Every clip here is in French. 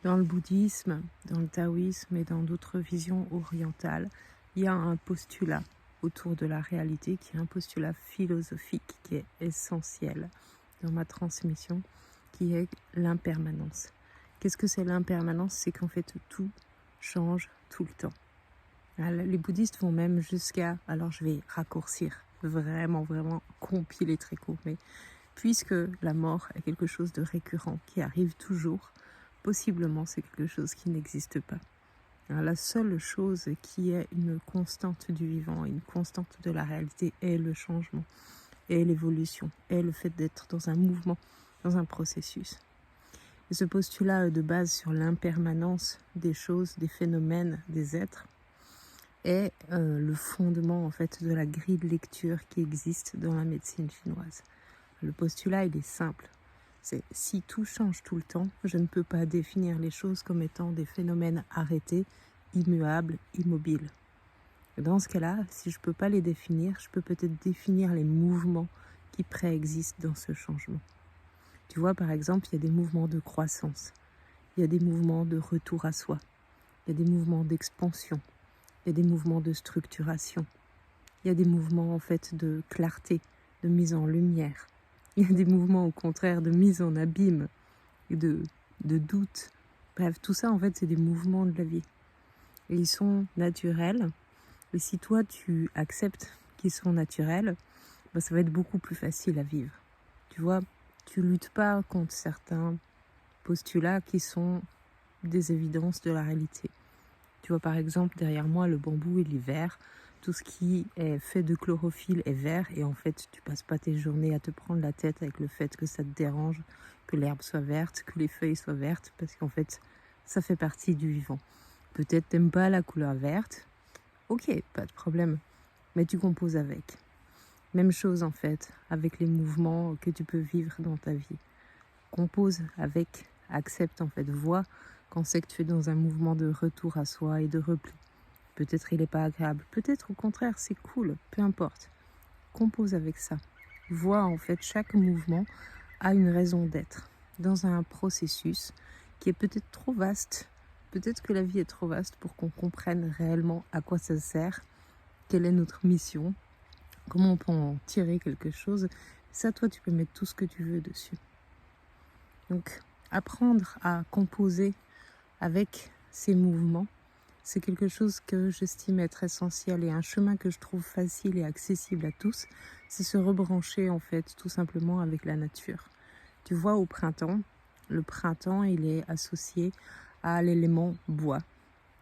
Dans le bouddhisme, dans le taoïsme et dans d'autres visions orientales, il y a un postulat autour de la réalité qui est un postulat philosophique qui est essentiel dans ma transmission, qui est l'impermanence. Qu'est-ce que c'est l'impermanence? C'est qu'en fait tout change tout le temps. Les bouddhistes vont même jusqu'à, alors je vais raccourcir, vraiment compiler très court, mais puisque la mort est quelque chose de récurrent, qui arrive toujours, possiblement c'est quelque chose qui n'existe pas. Alors, la seule chose qui est une constante du vivant, une constante de la réalité est le changement, est l'évolution, est le fait d'être dans un mouvement, dans un processus. Et ce postulat de base sur l'impermanence des choses, des phénomènes, des êtres, est le fondement en fait de la grille de lecture qui existe dans la médecine chinoise. Le postulat, il est simple. C'est si tout change tout le temps, je ne peux pas définir les choses comme étant des phénomènes arrêtés, immuables, immobiles. Et dans ce cas-là, si je ne peux pas les définir, je peux peut-être définir les mouvements qui préexistent dans ce changement. Tu vois, par exemple, il y a des mouvements de croissance, il y a des mouvements de retour à soi, il y a des mouvements d'expansion, il y a des mouvements de structuration, il y a des mouvements en fait de clarté, de mise en lumière. Il y a des mouvements au contraire de mise en abîme et de doute. Bref, tout ça en fait c'est des mouvements de la vie. Et ils sont naturels. Et si toi tu acceptes qu'ils sont naturels, ça va être beaucoup plus facile à vivre. Tu vois, tu luttes pas contre certains postulats qui sont des évidences de la réalité. Tu vois par exemple derrière moi le bambou et l'hiver. Tout ce qui est fait de chlorophylle est vert et en fait tu passes pas tes journées à te prendre la tête avec le fait que ça te dérange, que l'herbe soit verte, que les feuilles soient vertes, parce qu'en fait ça fait partie du vivant. Peut-être t'aimes pas la couleur verte, ok, pas de problème, mais tu composes avec. Même chose en fait avec les mouvements que tu peux vivre dans ta vie. Compose avec, accepte en fait, vois quand c'est que tu es dans un mouvement de retour à soi et de repli. Peut-être il n'est pas agréable, peut-être au contraire c'est cool, peu importe. Compose avec ça. Vois en fait chaque mouvement a une raison d'être dans un processus qui est peut-être trop vaste. Peut-être que la vie est trop vaste pour qu'on comprenne réellement à quoi ça sert, quelle est notre mission, comment on peut en tirer quelque chose. Ça, toi, tu peux mettre tout ce que tu veux dessus. Donc, apprendre à composer avec ces mouvements, c'est quelque chose que j'estime être essentiel et un chemin que je trouve facile et accessible à tous, c'est se rebrancher en fait tout simplement avec la nature. Tu vois au printemps, le printemps il est associé à l'élément bois.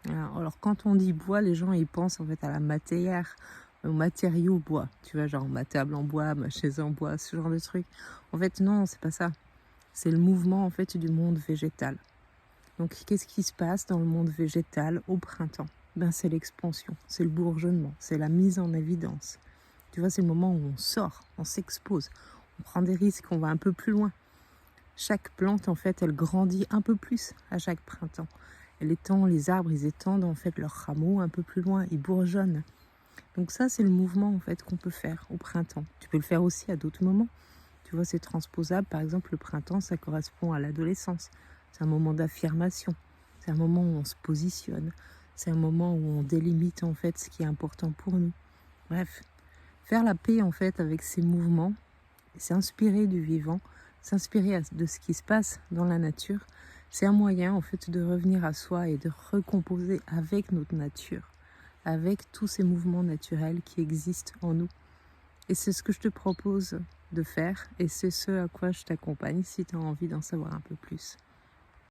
Alors quand on dit bois, les gens ils pensent en fait à la matière, au matériau bois. Tu vois genre ma table en bois, ma chaise en bois, ce genre de truc. En fait non, c'est pas ça. C'est le mouvement en fait du monde végétal. Donc, qu'est-ce qui se passe dans le monde végétal au printemps? C'est l'expansion, c'est le bourgeonnement, c'est la mise en évidence. Tu vois, c'est le moment où on sort, on s'expose, on prend des risques, on va un peu plus loin. Chaque plante, en fait, elle grandit un peu plus à chaque printemps. Les arbres, ils étendent en fait leurs rameaux un peu plus loin, ils bourgeonnent. Donc ça, c'est le mouvement en fait qu'on peut faire au printemps. Tu peux le faire aussi à d'autres moments. Tu vois, c'est transposable. Par exemple, le printemps, ça correspond à l'adolescence. C'est un moment d'affirmation. C'est un moment où on se positionne. C'est un moment où on délimite en fait ce qui est important pour nous. Bref, faire la paix en fait avec ces mouvements, s'inspirer du vivant, s'inspirer de ce qui se passe dans la nature, c'est un moyen en fait de revenir à soi et de recomposer avec notre nature, avec tous ces mouvements naturels qui existent en nous. Et c'est ce que je te propose de faire et c'est ce à quoi je t'accompagne si tu as envie d'en savoir un peu plus.